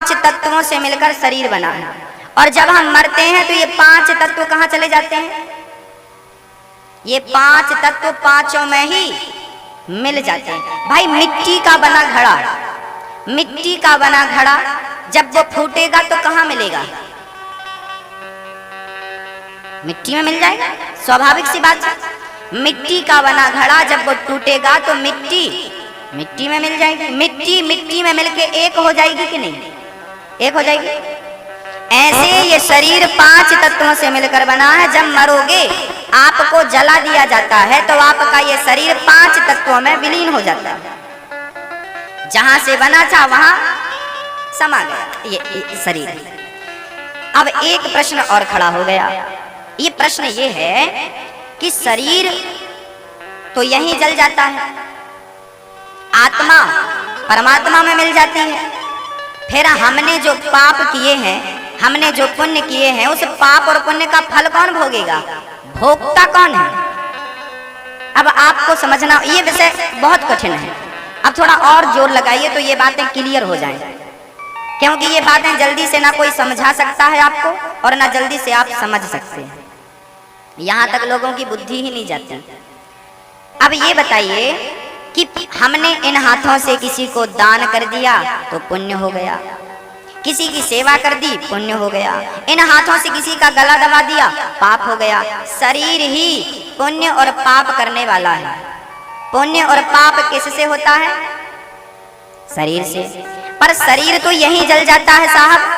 तत्वों से मिलकर शरीर बना है। और जब हम मरते हैं तो ये 5 तत्व कहाँ चले जाते हैं? ये 5 तत्व पांचों में ही मिल जाते हैं। भाई मिट्टी का बना घड़ा, मिट्टी का बना घड़ा जब वो फूटेगा तो कहाँ मिलेगा? मिट्टी में मिल जाएगा, स्वाभाविक सी बात है। मिट्टी का बना घड़ा जब वो टूटेगा तो मिट्टी में मिल जाएगी। मिट्टी मिट्टी में मिलके एक हो जाएगी कि नहीं? एक हो जाएगी। ऐसे ये शरीर 5 तत्वों से मिलकर बना है। जब मरोगे आपको जला दिया जाता है तो आपका ये शरीर 5 तत्वों में विलीन हो जाता है। जहां से बना था वहां समा गया ये शरीर। अब एक प्रश्न और खड़ा हो गया। ये प्रश्न ये है कि शरीर तो यहीं जल जाता है, आत्मा परमात्मा में मिल जाती है। फिर हमने जो पाप किए हैं, हमने जो पुण्य किए हैं, उस पाप और पुण्य का फल कौन भोगेगा? भोक्ता कौन है? अब आपको समझना, ये विषय बहुत कठिन है। अब थोड़ा और जोर लगाइए तो ये बातें क्लियर हो जाएं, क्योंकि ये बातें जल्दी से ना कोई समझा सकता है आपको और ना जल्दी से आप समझ सकते हैं। यहाँ तक लोगों की बुद्धि ही नहीं जाती। अब ये बताइए कि हमने इन हाथों से किसी को दान कर दिया तो पुण्य हो गया, किसी की सेवा कर दी पुण्य हो गया, इन हाथों से किसी का गला दबा दिया पाप हो गया। शरीर ही पुण्य और पाप करने वाला है। पुण्य और पाप किससे होता है? शरीर से। पर शरीर तो यहीं जल जाता है साहब,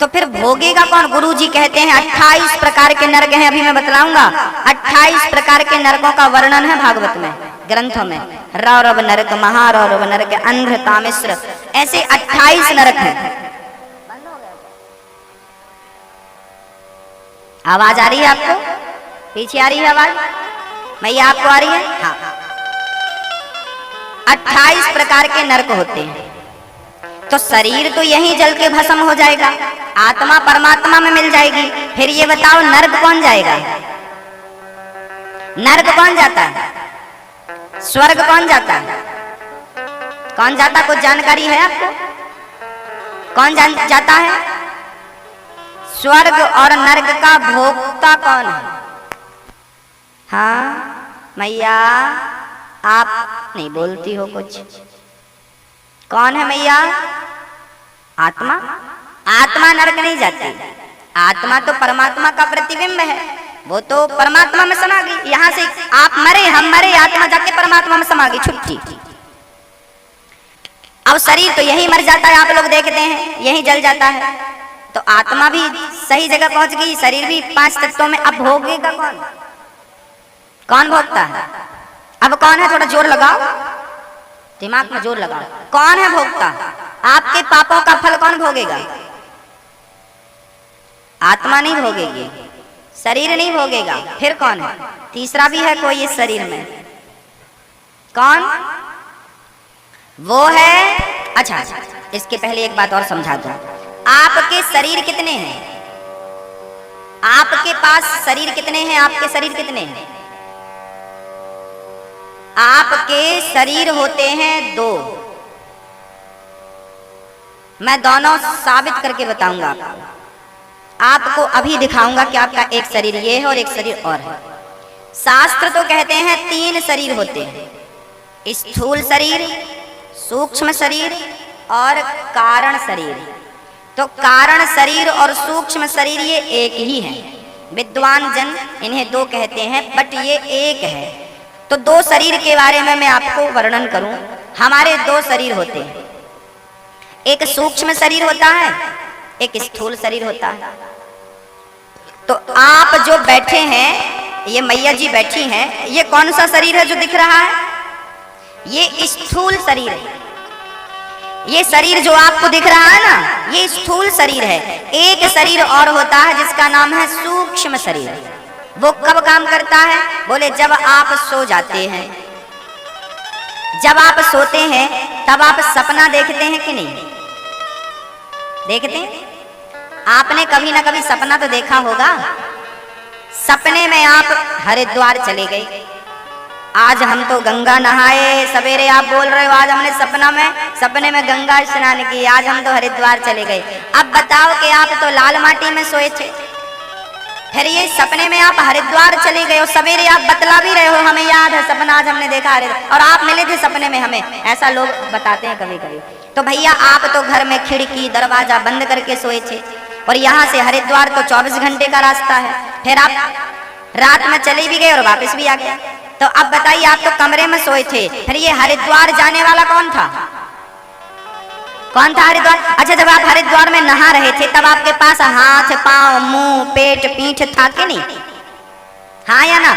तो फिर भोगेगा कौन? गुरु जी कहते हैं 28 प्रकार के नरक हैं। अभी मैं बतलाऊंगा। 28 प्रकार के नरकों का वर्णन है भागवत में, ग्रंथों में। रौरव नरक, महारौरव नरक, अंध्र, तामिश्र, ऐसे 28 नरक हैं। आवाज आ रही है आपको? पीछे आ रही है आवाज? मैया आपको आ रही है? हाँ। 28 प्रकार के नरक होते हैं। तो शरीर तो यहीं जल के भस्म हो जाएगा, आत्मा परमात्मा में मिल जाएगी। फिर ये बताओ नरक कौन जाएगा? नरक कौन जाता है? स्वर्ग कौन जाता है? कौन जाता? कुछ जानकारी है आपको? कौन जाता है? स्वर्ग और नरक का भोक्ता कौन है? हाँ मैया, आप नहीं बोलती हो कुछ। कौन है मैया? आत्मा। आत्मा नरक नहीं जाती। आत्मा तो परमात्मा का प्रतिबिंब है, वो तो परमात्मा में समा गई। यहाँ से आप मरे, हम मरे, आत्मा जाके परमात्मा में समा गई, छुट्टी। अब शरीर तो यही मर जाता है, आप लोग देखते हैं यही जल जाता है। तो आत्मा भी सही जगह पहुंच गई, शरीर भी 5 तत्वों में। अब भोगेगा कौन? कौन भोगता है? अब कौन है? थोड़ा जोर लगाओ, दिमाग में जोर लगाओ। कौन है भोगता? आपके पापों का फल कौन भोगेगा? आत्मा नहीं भोगेगी, शरीर नहीं भोगेगा। फिर कौन है? तीसरा भी है कोई इस शरीर में। कौन? वो है, अच्छा इसके पहले एक बात और समझा दूं। आपके शरीर कितने हैं? आपके पास शरीर कितने हैं? आपके शरीर कितने हैं? आपके शरीर होते हैं 2। मैं दोनों साबित करके बताऊंगा आपको। आपको अभी दिखाऊंगा कि आपका एक शरीर ये है और एक शरीर और है। शास्त्र तो कहते हैं 3 शरीर होते हैं, स्थूल शरीर, सूक्ष्म शरीर और कारण शरीर। तो कारण शरीर और सूक्ष्म शरीर ये एक ही है। विद्वान जन इन्हें 2 कहते हैं, बट ये एक है। तो 2 शरीर के बारे में मैं आपको वर्णन करूं। हमारे 2 शरीर होते हैं, एक सूक्ष्म शरीर होता है, एक स्थूल शरीर होता है। तो आप जो बैठे हैं, ये मैया जी बैठी हैं, ये कौन सा शरीर है जो दिख रहा है? ये स्थूल शरीर है। ये शरीर जो आपको दिख रहा है ना, ये स्थूल शरीर है। एक शरीर और होता है जिसका नाम है सूक्ष्म शरीर। वो कब काम करता है? बोले जब आप सो जाते हैं। जब आप सोते हैं तब आप सपना देखते हैं कि नहीं? देखते हैं? आपने कभी ना कभी सपना तो देखा होगा। सपने में आप हरिद्वार चले गए, आज हम तो गंगा नहाए, सवेरे आप बोल रहे हो आज हमने सपने में गंगा स्नान की, आज हम तो हरिद्वार चले गए। अब बताओ कि आप तो लाल माटी में सोए थे, फिर ये सपने में आप हरिद्वार चले गए हो, सवेरे आप बतला भी रहे हो हमें याद है सपना आज हमने देखा हरिद्वार, और आप मिले थे सपने में हमें, ऐसा लोग बताते हैं कभी कभी। तो भैया आप तो घर में खिड़की दरवाजा बंद करके सोए थे, और यहाँ से हरिद्वार तो 24 घंटे का रास्ता है, फिर आप रात में चले भी गए और वापस भी आ गए। तो अब बताइए आप तो कमरे में सोए थे, फिर ये हरिद्वार जाने वाला कौन था? कौन था हरिद्वार? अच्छा, जब आप हरिद्वार में नहा रहे थे तब आपके पास हाथ पांव मुंह पेट पीठ था कि नहीं? हाँ या ना?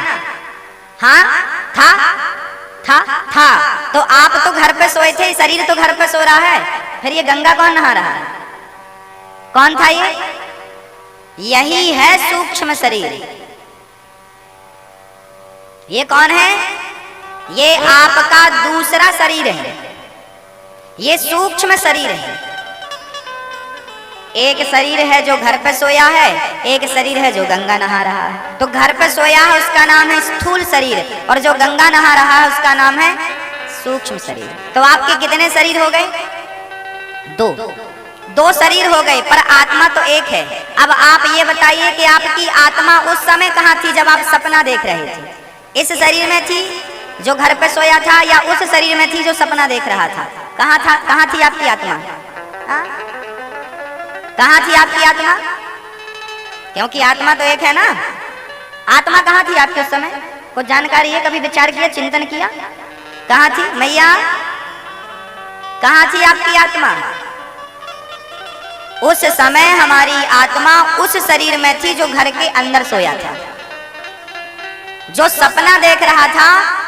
हाँ था। तो आप तो घर पे सोए थे, शरीर तो घर पे सो रहा है, फिर ये गंगा कौन नहा रहा है? कौन था ये? यही है सूक्ष्म शरीर। ये कौन है? ये आपका दूसरा शरीर है, ये सूक्ष्म शरीर है। एक शरीर है जो घर पे सोया है, एक शरीर है जो गंगा नहा रहा है। तो घर पे सोया है उसका नाम है स्थूल शरीर, और जो गंगा नहा रहा है उसका नाम है सूक्ष्म शरीर। तो आपके कितने शरीर हो गए? दो शरीर हो गए, पर आत्मा तो एक है। अब आप ये बताइए कि आपकी आत्मा उस समय कहाँ थी जब आप सपना देख रहे थे? इस शरीर में थी जो घर पे सोया था, या उस शरीर में थी जो सपना देख रहा था? कहाँ थी आपकी आत्मा? कहाँ थी आपकी आत्मा? क्योंकि आत्मा तो एक है ना। आत्मा कहाँ थी आपके उस समय? कुछ जानकारी है? कभी विचार किया, चिंतन किया? कहाँ थी मैया? कहाँ थी आपकी आत्मा? उस समय हमारी आत्मा उस शरीर में थी जो घर के अंदर सोया था। जो सपना देख रहा था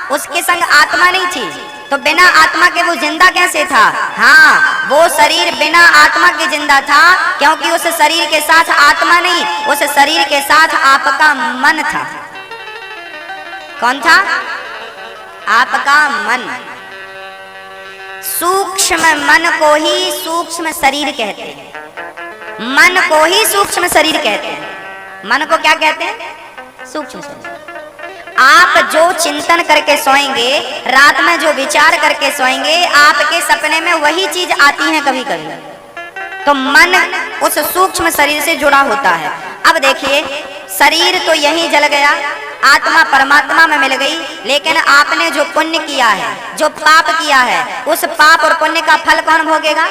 उसके संग आत्मा नहीं थी, तो बिना आत्मा के वो जिंदा कैसे था? हाँ, वो शरीर बिना आत्मा के जिंदा था, क्योंकि उस शरीर के साथ आत्मा नहीं, उस शरीर के साथ आपका मन था। कौन था? आपका मन। सूक्ष्म मन को ही सूक्ष्म शरीर कहते हैं, मन को ही सूक्ष्म शरीर कहते हैं। मन को क्या कहते हैं? सूक्ष्म शरीर। आप जो चिंतन करके सोएंगे, रात में जो विचार करके सोएंगे, आपके सपने में वही चीज आती है कभी कभी। तो मन उस सूक्ष्म शरीर से जुड़ा होता है। अब देखिए, शरीर तो यहीं जल गया, आत्मा परमात्मा में मिल गई, लेकिन आपने जो पुण्य किया है, जो पाप किया है, उस पाप और पुण्य का फल कौन भोगेगा?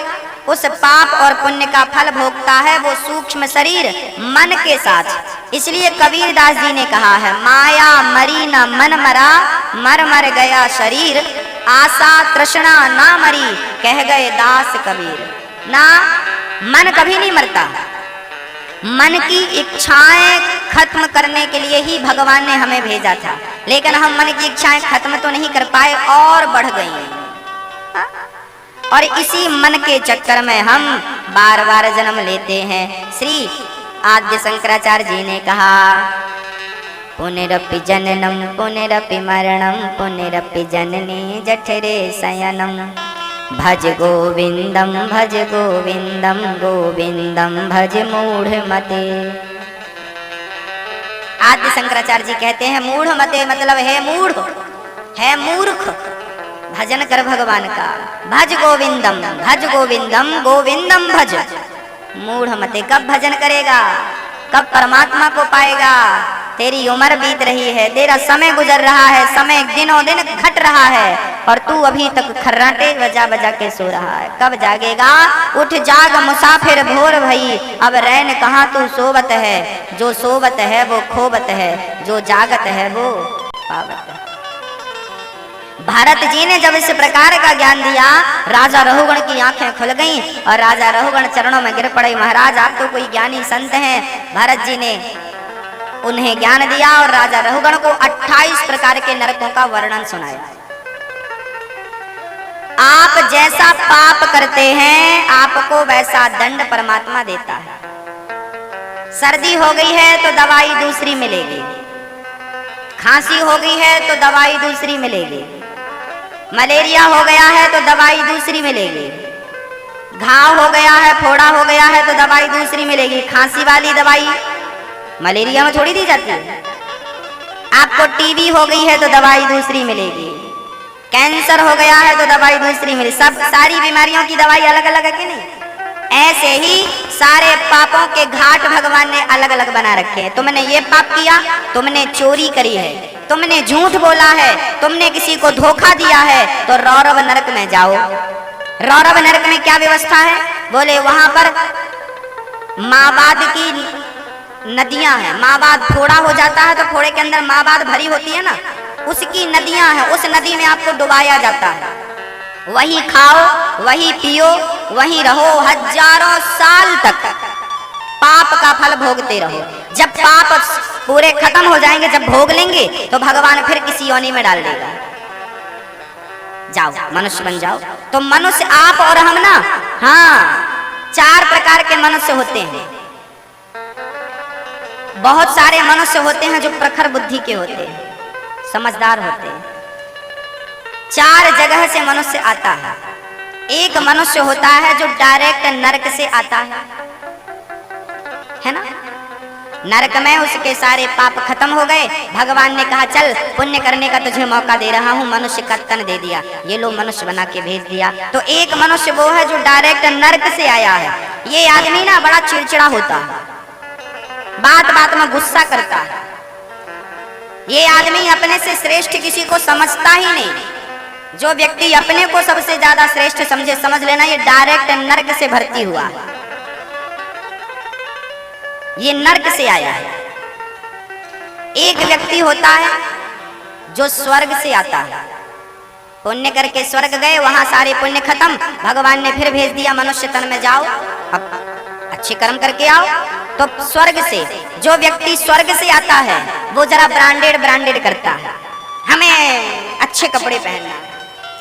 उस पाप और पुण्य का फल भोगता है वो सूक्ष्म शरीर मन के साथ। इसलिए कबीरदास जी ने कहा है, माया मरी न मन मरा, मर मर गया शरीर, आशा तृष्णा ना मरी, कह गए दास कबीर। ना, मन कभी नहीं मरता। मन की इच्छाएं खत्म करने के लिए ही भगवान ने हमें भेजा था, लेकिन हम मन की इच्छाएं खत्म तो नहीं कर पाए और बढ़ गई, और इसी मन के चक्कर में हम बार बार जन्म लेते हैं। श्री आद्य शंकराचार्य जी ने कहा, पुनरपि जननम पुनरपि मरणम पुनरपि जननी जठरे शयनम, भज गोविंदम गोविंदम भज मूढ़ मते। आद्य शंकराचार्य जी कहते हैं मूढ़ मते मतलब है मूढ़, है मूर्ख, भजन कर भगवान का। भज गोविंदम गोविंदम भज मूढ़ मते। कब भजन करेगा? कब परमात्मा को पाएगा? तेरी उम्र बीत रही है, तेरा समय गुजर रहा है, समय दिनों दिन घट रहा है, और तू अभी तक खर्राटे बजा बजा के सो रहा है। कब जागेगा? उठ जाग मुसाफिर भोर भई, अब रैन कहाँ तू सोवत है, जो सोवत है वो खोवत है, जो जागत है वो पावत है। भारत जी ने जब इस प्रकार का ज्ञान दिया, राजा रहुगण की आंखें खुल गईं और राजा रहुगण चरणों में गिर पड़े। महाराज आप तो कोई ज्ञानी संत हैं। भारत जी ने उन्हें ज्ञान दिया और राजा रहुगण को 28 प्रकार के नरकों का वर्णन सुनाया। आप जैसा पाप करते हैं आपको वैसा दंड परमात्मा देता है। सर्दी हो गई है तो दवाई दूसरी मिलेगी, खांसी हो गई है तो दवाई दूसरी मिलेगी, मलेरिया हो गया है तो दवाई दूसरी मिलेगी, घाव हो गया है, फोड़ा हो गया है तो दवाई दूसरी मिलेगी। खांसी वाली दवाई मलेरिया में थोड़ी दी जाती है। आपको टीबी हो गई है तो दवाई दूसरी मिलेगी, कैंसर हो गया है तो दवाई दूसरी मिलेगी, सब सारी बीमारियों की दवाई अलग अलग है कि नहीं? ऐसे ही सारे पापों के घाट भगवान ने अलग अलग बना रखे हैं। तुमने ये पाप किया, तुमने चोरी करी है, तुमने झूठ बोला है, तुमने किसी को धोखा दिया है, तो रौरव नरक में जाओ। रौरव नरक में क्या व्यवस्था है? बोले वहां पर मावाद की नदियां हैं। मावाद फोड़ा हो जाता है तो फोड़े के अंदर मावाद भरी होती है ना, उसकी नदियां हैं। उस नदी में आपको डुबाया जाता है, वही खाओ, वही पियो, वही रहो, हजारों साल तक पाप का फल भोगते रहो। जब पाप पूरे खत्म हो जाएंगे, जब भोग लेंगे, तो भगवान फिर किसी योनि में डाल देगा। जाओ मनुष्य बन जाओ। तो मनुष्य आप और हम ना, हाँ, 4 प्रकार के मनुष्य होते हैं। बहुत सारे मनुष्य होते हैं जो प्रखर बुद्धि के होते हैं, समझदार होते हैं। 4 जगह से मनुष्य आता है। एक मनुष्य होता है जो डायरेक्ट नरक से आता है ना। नरक में उसके सारे पाप खत्म हो गए, भगवान ने कहा चल पुण्य करने का तुझे मौका दे रहा हूं, मनुष्य का तन दे दिया, ये लो मनुष्य बना के भेज दिया। तो एक मनुष्य वो है जो डायरेक्ट नरक से आया है। ये आदमी ना बड़ा चिड़चिड़ा होता है, बात बात में गुस्सा करता है। ये आदमी अपने से श्रेष्ठ किसी को समझता ही नहीं। जो व्यक्ति अपने को सबसे ज्यादा श्रेष्ठ समझे, समझ लेना ये डायरेक्ट नरक से भर्ती हुआ है, ये नरक से आया है। एक व्यक्ति होता है जो स्वर्ग से आता है, पुण्य करके स्वर्ग गए, वहां सारे पुण्य खत्म, भगवान ने फिर भेज दिया मनुष्य तन में, जाओ अब अच्छे कर्म करके आओ। तो स्वर्ग से जो व्यक्ति स्वर्ग से आता है वो जरा ब्रांडेड करता है, हमें अच्छे कपड़े पहनना,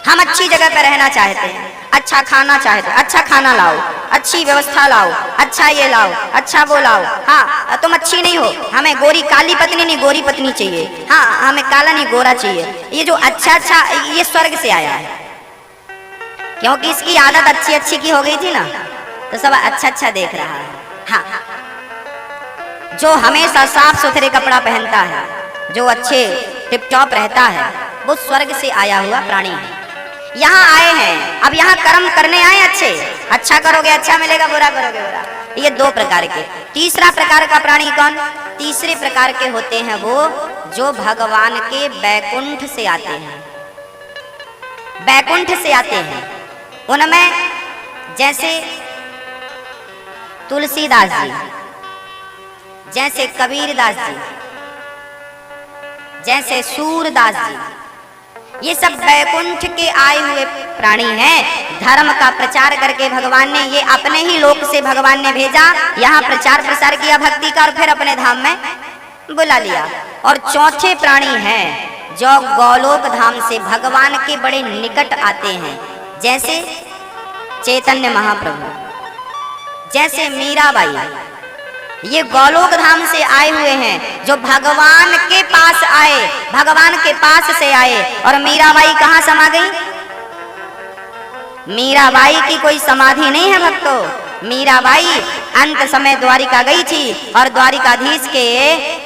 हम अच्छी जगह पर रहना चाहते हैं, अच्छा खाना चाहते हैं, अच्छा खाना लाओ, अच्छी व्यवस्था लाओ, अच्छा ये लाओ, अच्छा वो लाओ। हाँ तुम अच्छी नहीं हो, हमें गोरी काली पत्नी नहीं, गोरी पत्नी चाहिए, हाँ हमें काला नहीं गोरा चाहिए। ये जो अच्छा ये स्वर्ग से आया है, क्योंकि इसकी आदत अच्छी की हो गई थी ना, तो सब अच्छा देख रहा है। हाँ, जो हमेशा साफ सुथरे कपड़ा पहनता है, जो अच्छे टिप टॉप रहता है, वो स्वर्ग से आया हुआ प्राणी है। यहाँ आए हैं, अब यहाँ कर्म करने आए अच्छे, अच्छा करोगे अच्छा मिलेगा, बुरा करोगे बुरा। ये 2 प्रकार के। तीसरा प्रकार का प्राणी कौन? तीसरे प्रकार के होते हैं वो जो भगवान के बैकुंठ से आते हैं। बैकुंठ से आते हैं, उनमें जैसे तुलसीदास जी, जैसे कबीरदास जी, जैसे सूरदास जी, ये सब बैकुंठ के आए हुए प्राणी हैं। धर्म का प्रचार करके भगवान ने, ये अपने ही लोक से भगवान ने भेजा, यहाँ प्रचार प्रसार किया भक्ति का, और फिर अपने धाम में बुला लिया। और चौथे प्राणी हैं जो गोलोक धाम से भगवान के बड़े निकट आते हैं, जैसे चैतन्य महाप्रभु, जैसे मीराबाई, ये गोलोक धाम से आए हुए हैं, जो भगवान के पास आए, भगवान के पास से आए। और मीराबाई कहाँ समा गई? मीराबाई की कोई समाधि नहीं है भक्तों। मीराबाई अंत समय द्वारिका गई थी और द्वारिकाधीश के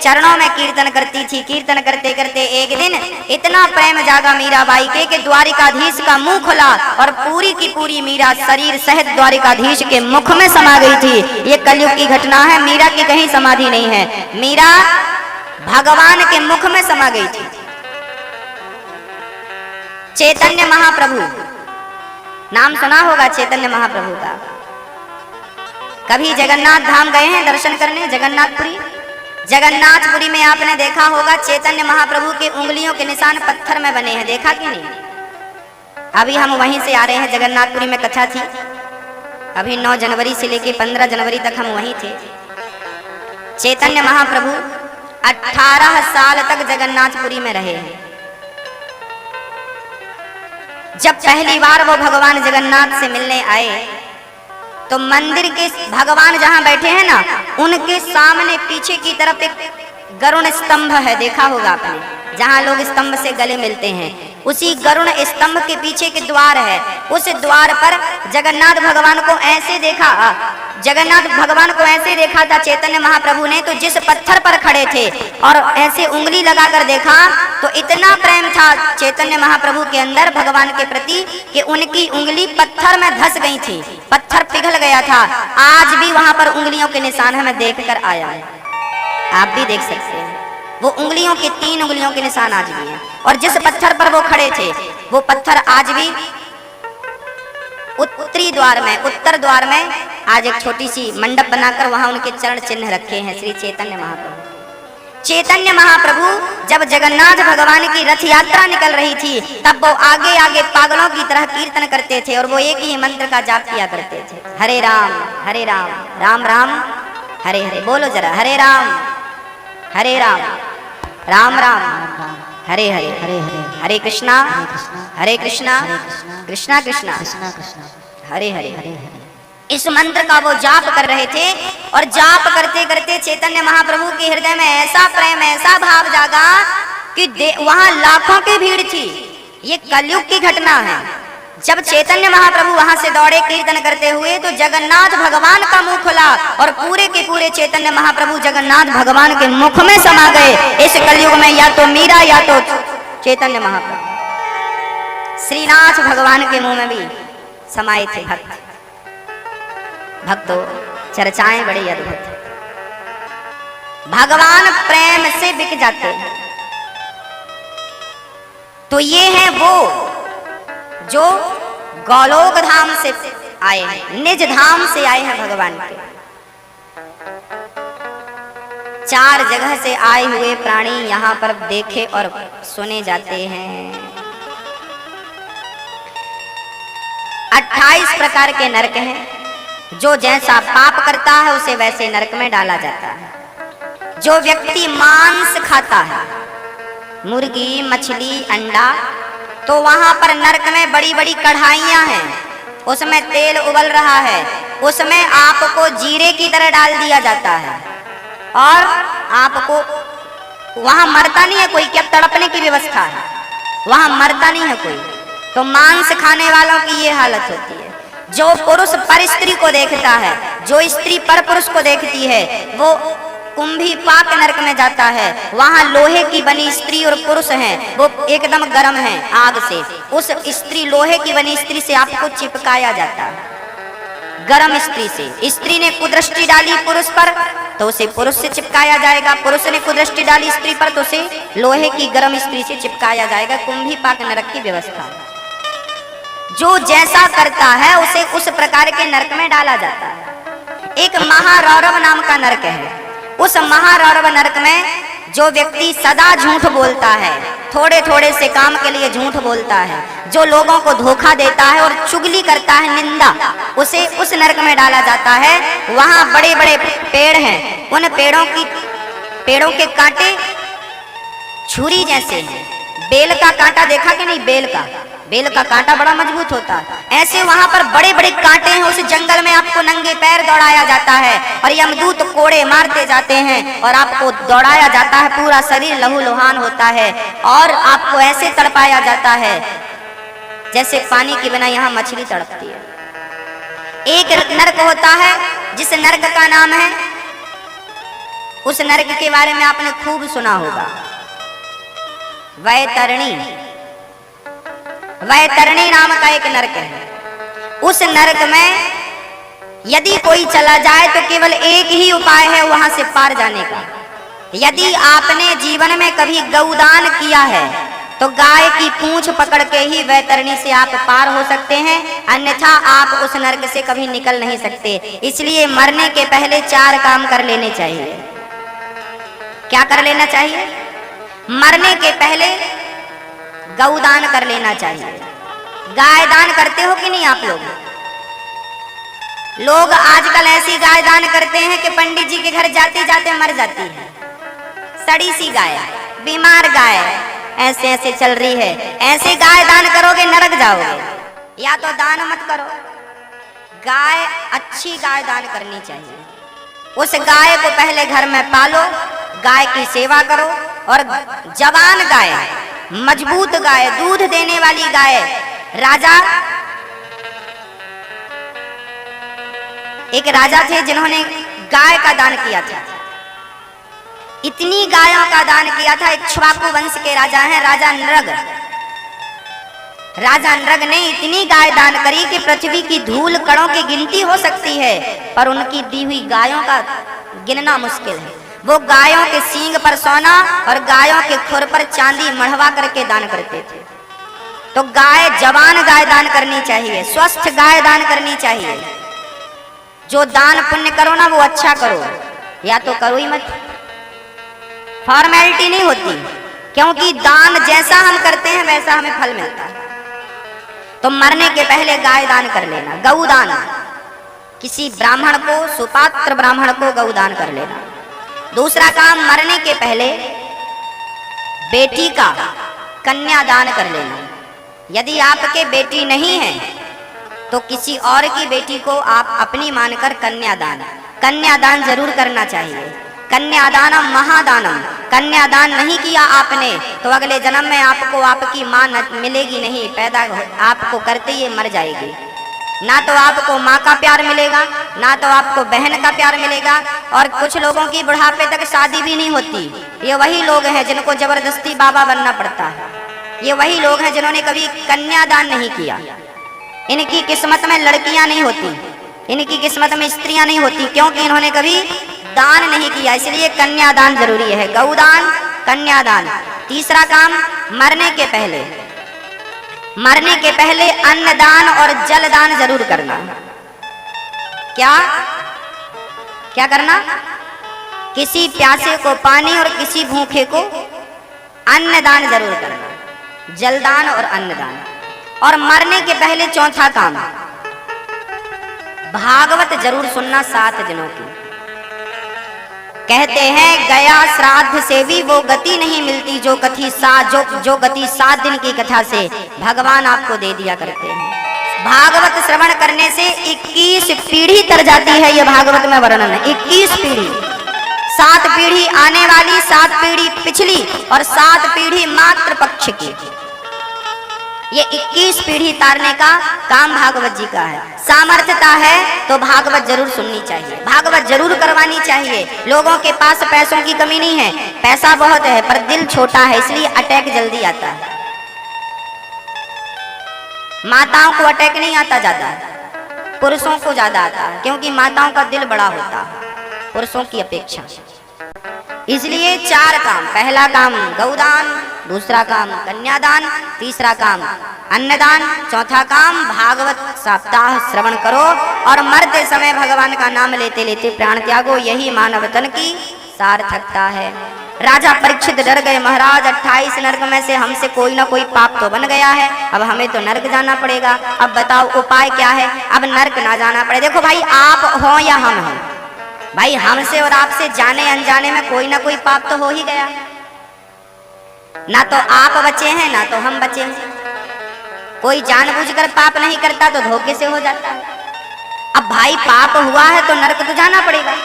चरणों में कीर्तन करती थी। कीर्तन करते करते एक दिन इतना प्रेम जागा मीराबाई के कि द्वारिकाधीश का मुंह खुला और पूरी की पूरी मीरा शरीर सहित द्वारिकाधीश के मुख में समा गई थी। ये कलयुग की घटना है, मीरा की कहीं समाधि नहीं है, मीरा भगवान के मुख में समा गई थी। चैतन्य महाप्रभु, नाम सुना होगा चैतन्य महाप्रभु का। कभी जगन्नाथ धाम गए हैं दर्शन करने? जगन्नाथपुरी, जगन्नाथपुरी में आपने देखा होगा चैतन्य महाप्रभु के उंगलियों के निशान पत्थर में बने हैं, देखा कि नहीं? अभी हम वहीं से आ रहे हैं, जगन्नाथपुरी में कथा थी, अभी 9 जनवरी से लेके 15 जनवरी तक हम वहीं थे। चैतन्य महाप्रभु 18 साल तक जगन्नाथपुरी में रहे हैं। जब पहली बार वो भगवान जगन्नाथ से मिलने आए तो मंदिर के भगवान जहां बैठे हैं ना, उनके सामने पीछे की तरफ एक गरुड़ स्तंभ है, देखा होगा आपने, जहां लोग स्तंभ से गले मिलते हैं। उसी गरुड़ स्तंभ के पीछे के द्वार है। उस द्वार पर जगन्नाथ भगवान को ऐसे देखा, जगन्नाथ भगवान को ऐसे देखा था चैतन्य महाप्रभु ने, तो जिस पत्थर पर खड़े थे और ऐसे उंगली लगाकर देखा तो इतना प्रेम था चैतन्य महाप्रभु के अंदर भगवान के प्रति कि उनकी उंगली पत्थर में धंस गई थी, पत्थर पिघल गया था। आज भी वहां पर उंगलियों के निशान हमें देख कर आया है, आप भी देख सकते हैं। वो उंगलियों के 3 उंगलियों के निशान आज भी हैं। और जिस पत्थर पर वो खड़े थे वो पत्थर आज भी उत्तरी द्वार में, उत्तर द्वार में आज एक छोटी सी मंडप बनाकर वहां उनके चरण चिन्ह रखे हैं श्री चैतन्य महाप्रभु। चैतन्य महाप्रभु जब जगन्नाथ भगवान की रथ यात्रा निकल रही थी तब वो आगे आगे पागलों की तरह कीर्तन करते थे और वो एक ही मंत्र का जाप किया करते थे, हरे राम राम राम हरे हरे। बोलो जरा, हरे राम राम राम हरे हरे, हरे कृष्णा कृष्णा कृष्णा हरे हरे। इस मंत्र का वो जाप कर रहे थे और जाप करते करते चैतन्य महाप्रभु के हृदय में ऐसा प्रेम, ऐसा भाव जागा कि वहां लाखों की भीड़ थी। ये कलयुग की घटना है। जब चैतन्य महाप्रभु वहां से दौड़े कीर्तन करते हुए तो जगन्नाथ भगवान का मुंह खुला और पूरे के पूरे चैतन्य महाप्रभु जगन्नाथ भगवान के मुख में समा गए। इस कलयुग में या तो मीरा या तो चैतन्य महाप्रभु श्रीनाथ भगवान के मुंह में भी समाये थे। भक्तों, चर्चाएं बड़ी अद्भुत। भगवान प्रेम से बिक जाते हैं। तो ये है वो जो गोलोक धाम से आए हैं, निज धाम से आए हैं भगवान के। 4 जगह से आए हुए प्राणी यहाँ पर देखे और सुने जाते हैं। 28 प्रकार के नरक हैं। जो जैसा पाप करता है उसे वैसे नरक में डाला जाता है। जो व्यक्ति मांस खाता है, मुर्गी, मछली, अंडा, तो वहां पर नरक में बड़ी बड़ी कढ़ाइयां हैं, उसमें तेल उबल रहा है, उसमें आपको जीरे की तरह डाल दिया जाता है और आपको वहां मरता नहीं है कोई, क्या तड़पने की व्यवस्था है, वहां मरता नहीं है कोई। तो मांस खाने वालों की ये हालत होती है। जो पुरुष पर स्त्री को देखता है, जो स्त्री पर पुरुष को देखती है, वो कुंभी पाक नरक में जाता है। वहां लोहे की बनी स्त्री और पुरुष हैं, वो एकदम गर्म हैं आग से। उस स्त्री, लोहे की बनी स्त्री से आपको चिपकाया जाता है, गर्म स्त्री से। स्त्री ने कुदृष्टि डाली पुरुष पर तो उसे पुरुष से चिपकाया जाएगा, पुरुष ने कुदृष्टि डाली स्त्री पर तो उसे लोहे की गर्म स्त्री से चिपकाया जाएगा। कुंभी पाक नरक की व्यवस्था। जो जैसा करता है उसे उस प्रकार के नरक में डाला जाता है। एक महारौरव नाम का नरक है। उस महारौरव नरक में जो व्यक्ति सदा झूठ बोलता है, थोड़े थोड़े से काम के लिए झूठ बोलता है, जो लोगों को धोखा देता है और चुगली करता है, निंदा, उसे उस नरक में डाला जाता है। वहां बड़े बड़े पेड़ हैं, उन पेड़ों के कांटे छुरी जैसे हैं। बेल का कांटा देखा कि नहीं? बेल का कांटा बड़ा मजबूत होता है। ऐसे वहां पर बड़े बड़े कांटे हैं। उस जंगल में आपको नंगे पैर दौड़ाया जाता है और यमदूत कोड़े मारते जाते हैं और आपको दौड़ाया जाता है। पूरा शरीर लहूलुहान होता है और आपको ऐसे तड़पाया जाता है जैसे पानी के बिना यहाँ मछली तड़पती है। एक नरक होता है जिस नरक का नाम है, उस नरक के बारे में आपने खूब सुना होगा, वैतरणी नाम का एक नरक है। उस नरक में यदि कोई चला जाए तो केवल एक ही उपाय है वहां से पार जाने का। यदि आपने जीवन में कभी गौदान किया है तो गाय की पूंछ पकड़ के ही वैतरणी से आप पार हो सकते हैं, अन्यथा आप उस नरक से कभी निकल नहीं सकते। इसलिए मरने के पहले 4 काम कर लेने चाहिए। क्या कर लेना चाहिए? मरने के पहले गौदान कर लेना चाहिए। गाय दान करते हो कि नहीं आप लोग? लोग आजकल ऐसी गाय दान करते हैं कि पंडित जी के घर जाते जाते मर जाती है। सड़ी सी गाय, बीमार गाय ऐसे ऐसे चल रही है। ऐसे गाय दान करोगे नरक जाओगे। या तो दान मत करो, गाय अच्छी गाय दान करनी चाहिए। उस गाय को पहले घर में पालो, गाय की सेवा करो और जवान गाय मजबूत गाय, दूध देने वाली गाय। राजा, एक राजा थे जिन्होंने गाय का दान किया था। इतनी गायों का दान किया था। इक्ष्वाकु वंश के राजा हैं राजा नृग। राजा नृग ने इतनी गाय दान करी कि पृथ्वी की धूल कणों की गिनती हो सकती है, पर उनकी दी हुई गायों का गिनना मुश्किल है। वो गायों के सींग पर सोना और गायों के खुर पर चांदी मढ़वा करके दान करते थे। तो गाय, जवान गाय दान करनी चाहिए, स्वस्थ गाय दान करनी चाहिए। जो दान पुण्य करो ना वो अच्छा करो, या तो करो ही मत। फॉर्मेलिटी नहीं होती, क्योंकि दान जैसा हम करते हैं वैसा हमें फल मिलता है। तो मरने के पहले गाय दान कर लेना, गौ दान। किसी ब्राह्मण को, सुपात्र ब्राह्मण को गौ दान कर लेना। दूसरा काम, मरने के पहले बेटी का कन्यादान कर लेना। यदि आपके बेटी नहीं है तो किसी और की बेटी को आप अपनी मानकर कन्यादान जरूर करना चाहिए। कन्यादानम महादानम। कन्यादान नहीं किया आपने तो अगले जन्म में आपको आपकी मां मिलेगी नहीं, पैदा आपको करते ही मर जाएगी। ना तो आपको माँ का प्यार मिलेगा, ना तो आपको बहन का प्यार मिलेगा। और कुछ लोगों की बुढ़ापे तक शादी भी नहीं होती। ये वही लोग हैं जिनको जबरदस्ती बाबा बनना पड़ता है। ये वही लोग हैं जिन्होंने कभी कन्यादान नहीं किया। इनकी किस्मत में लड़कियां नहीं होती, इनकी किस्मत में स्त्रियां नहीं होती, क्योंकि इन्होंने कभी दान नहीं किया। इसलिए कन्यादान जरूरी है, गौदान, कन्यादान। तीसरा काम, मरने के पहले अन्नदान और जलदान जरूर करना। क्या करना? किसी प्यासे को पानी और किसी भूखे को अन्नदान जरूर करना, जलदान और अन्नदान। और मरने के पहले चौथा काम, भागवत जरूर सुनना 7 दिनों की। कहते हैं गया श्राद्ध से भी वो गति नहीं मिलती जो गति 7 दिन की कथा से भगवान आपको दे दिया करते हैं। भागवत श्रवण करने से 21 पीढ़ी तर जाती है। ये भागवत में वर्णन है, 21 पीढ़ी। 7 पीढ़ी आने वाली, 7 पीढ़ी पिछली और 7 पीढ़ी मातृ पक्ष की। ये 21 पीढ़ी तारने का काम भागवत जी का है। सामर्थ्यता है तो भागवत जरूर सुननी चाहिए, भागवत जरूर करवानी चाहिए। लोगों के पास पैसों की कमी नहीं है, पैसा बहुत है पर दिल छोटा है, इसलिए अटैक जल्दी आता है। माताओं को अटैक नहीं आता ज्यादा, पुरुषों को ज्यादा आता है, क्योंकि माताओं का दिल बड़ा होता है पुरुषों की अपेक्षा। इसलिए 4 काम, पहला काम गौदान, दूसरा काम कन्यादान, तीसरा काम अन्नदान, चौथा काम भागवत सप्ताह श्रवण करो और मरते समय भगवान का नाम लेते लेते प्राण त्यागो। यही मानव तन की सार्थकता है। राजा परीक्षित डर गए, महाराज 28 नरक में से हमसे कोई ना कोई पाप तो बन गया है, अब हमें तो नरक जाना पड़ेगा। अब बताओ उपाय क्या है? अब नरक ना जाना पड़े। देखो भाई, आप हो या हम हो, भाई हमसे और आपसे जाने अनजाने में कोई ना कोई पाप तो हो ही गया। ना तो आप बचे हैं ना तो हम बचे हैं। कोई जानबूझकर पाप नहीं करता तो धोखे से हो जाता है। अब भाई पाप हुआ है तो नरक तो जाना पड़ेगा।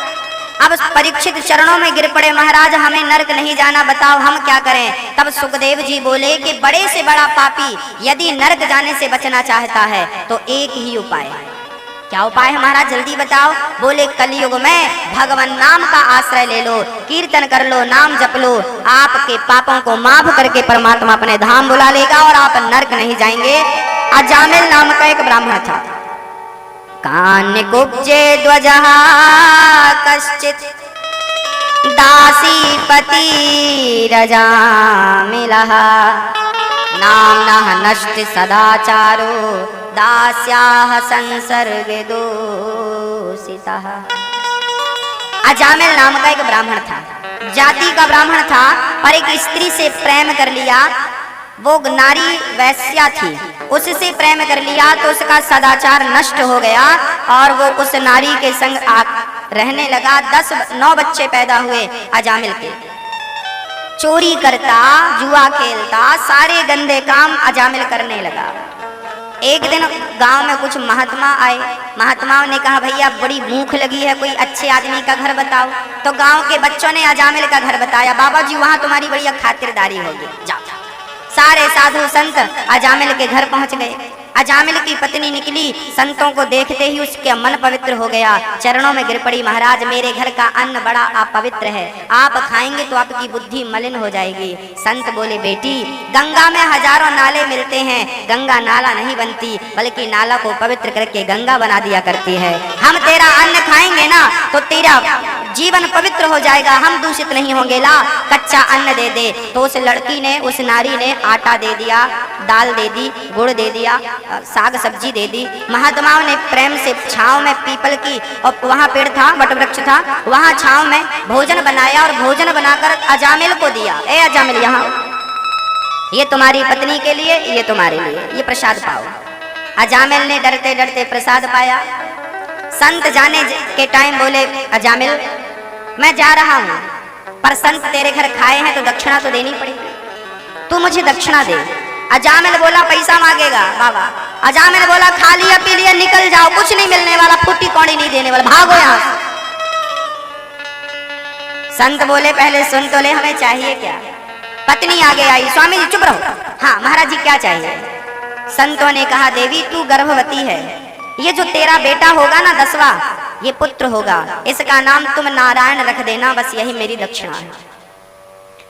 अब परीक्षित चरणों में गिर पड़े, महाराज हमें नरक नहीं जाना, बताओ हम क्या करें? तब सुखदेव जी बोले कि बड़े से बड़ा पापी यदि नरक जाने से बचना चाहता है तो एक ही उपाय है। क्या उपाय है महाराज, जल्दी बताओ? बोले कलयुग में भगवान नाम का आश्रय ले लो, कीर्तन कर लो, नाम जप लो, आपके पापों को माफ करके परमात्मा अपने धाम बुला लेगा और आप नरक नहीं जाएंगे। अजामिल नाम का एक ब्राह्मण था। कान्य कुब्जे ध्वजः कश्चित् दासी पति रजामिलः नाम्नः नष्टि सदाचारो दास्याः संसर्गे दोषितः। अजामिल नाम का एक ब्राह्मण था, जाति का ब्राह्मण था, पर एक स्त्री से प्रेम कर लिया। वो नारी वैश्या थी, उससे प्रेम कर लिया तो उसका सदाचार नष्ट हो गया और वो उस नारी के संग रहने लगा। 9 बच्चे पैदा हुए अजामिल के। चोरी करता, जुआ खेलता, सारे गंदे काम अजामिल करने लगा। एक दिन गांव में कुछ महात्मा आए। महात्माओं ने कहा भैया बड़ी भूख लगी है, कोई अच्छे आदमी का घर बताओ। तो गांव के बच्चों ने अजामिल का घर बताया। बाबा जी वहां तुम्हारी बढ़िया खातिरदारी होगी, जाओ। सारे साधु संत अजामिल के घर पहुंच गए। अजामिल की पत्नी निकली, संतों को देखते ही उसके मन पवित्र हो गया, चरणों में गिर पड़ी, महाराज मेरे घर का अन्न बड़ा अपवित्र है, आप खाएंगे तो आपकी बुद्धि मलिन हो जाएगी। संत बोले बेटी, गंगा में हजारों नाले मिलते हैं, गंगा नाला नहीं बनती, बल्कि नाला को पवित्र करके गंगा बना दिया करती है। हम तेरा अन्न खाएंगे ना तो तेरा जीवन पवित्र हो जाएगा, हम दूषित नहीं होंगे, ला कच्चा अन्न दे दे। तो उस लड़की ने, उस नारी ने आटा दे दिया, दाल दे दी, गुड़ दे दिया, साग सब्जी दे दी। महात्माओं ने प्रेम से छांव में पीपल की, और वहां पेड़ था, वट वृक्ष था, वहां छांव में भोजन बनाया और भोजन बनाकर अजामिल को दिया। ए अजामिल, यहाँ ये तुम्हारी पत्नी के लिए, ये तुम्हारे लिए, ये प्रसाद पाओ। अजामिल ने डरते डरते प्रसाद पाया। संत जाने के टाइम बोले, अजामिल मैं जा रहा हूं, पर संत तेरे घर खाए हैं तो दक्षिणा तो देनी पड़ेगी, तू मुझे दक्षिणा दे। अजामिल बोला पैसा मांगेगा बाबा। अजामिल बोला खा लिया पी लिया निकल जाओ, कुछ नहीं मिलने वाला, फूटी कौड़ी नहीं देने वाला, भागो यहाँ से। संत बोले पहले सुन तो ले, हमें चाहिए क्या। पत्नी आगे आई, स्वामी जी चुप रहो, हाँ महाराज जी क्या चाहिए। संतों ने कहा देवी तू गर्भवती है, ये जो तेरा बेटा होगा ना 10वां, ये पुत्र होगा, इसका नाम तुम नारायण रख देना, बस यही मेरी दक्षिणा है।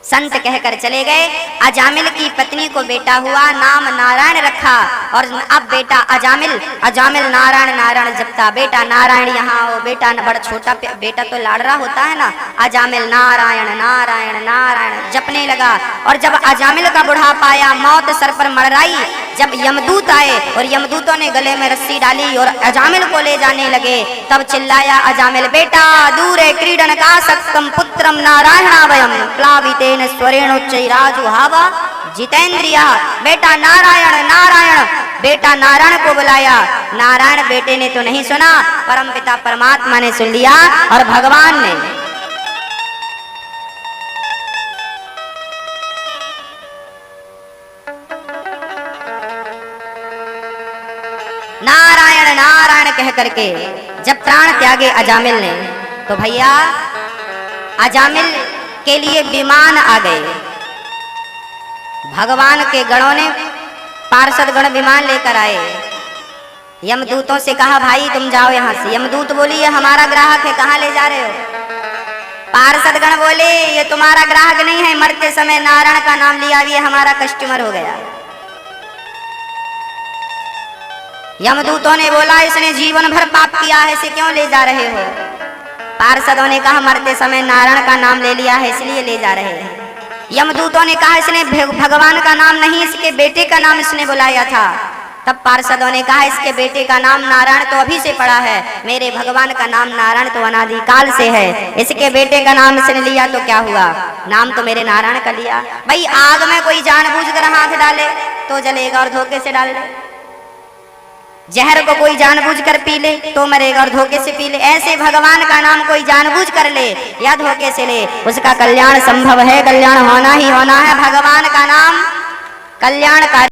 संत कहकर चले गए। अजामिल की पत्नी को बेटा हुआ, नाम नारायण रखा, और अब बेटा अजामिल, अजामिल नारायण नारायण जपता, बेटा नारायण यहाँ हो, बेटा बड़ा छोटा बेटा तो लाडरा होता है ना, अजामिल नारायण नारायण नारायण जपने लगा। और जब अजामिल का बुढ़ापा आया, मौत सर पर मड़राई, जब यमदूत आए और यमदूतों ने गले में रस्सी डाली और अजामिल को ले जाने लगे, तब चिल्लाया अजामिल, बेटा दूरे क्रीडन का सक्कम पुत्रम नारायणावयम प्लावितेन स्वरेणोच्चैराजु हावा जितेंद्रिया। बेटा नारायण नारायण, बेटा नारायण को बुलाया। नारायण बेटे ने तो नहीं सुना, परमपिता परमात्मा ने सुन लिया, और भगवान ने नारायण नारायण कह करके जब प्राण त्यागे अजामिल ने, तो भैया अजामिल के लिए विमान आ गए। भगवान के गणों ने, पार्षद गण विमान लेकर आए। यमदूतों से कहा भाई तुम जाओ यहाँ से। यमदूत बोली ये हमारा ग्राहक है, कहाँ ले जा रहे हो। पार्षद गण बोले ये तुम्हारा ग्राहक नहीं है, मरते समय नारायण का नाम लिया, ये हमारा कस्टमर हो गया। यमदूतों ने बोला इसने जीवन भर पाप किया है, इसे क्यों ले जा रहे हो। पार्षदों ने कहा मरते समय नारायण का नाम ले लिया है इसलिए ले जा रहे हैं। यमदूतों ने कहा इसने भगवान का नाम नहीं, इसके बेटे का नाम इसने बुलाया था। तब पार्षदों ने कहा इसके बेटे का नाम नारायण तो अभी से पड़ा है, मेरे भगवान का नाम नारायण तो अनादिकाल से है, इसके बेटे का नाम इसने लिया तो क्या हुआ, नाम तो मेरे नारायण का लिया। भाई आग में कोई जानबूझकर हाथ डाले तो जलेगा और धोखे से डाल ले, जहर को कोई जानबूझकर पी ले तो मरेगा और धोखे से पी ले। ऐसे भगवान का नाम कोई जानबूझ कर ले या धोखे से ले, उसका कल्याण संभव है, कल्याण होना ही होना है। भगवान का नाम कल्याणकारी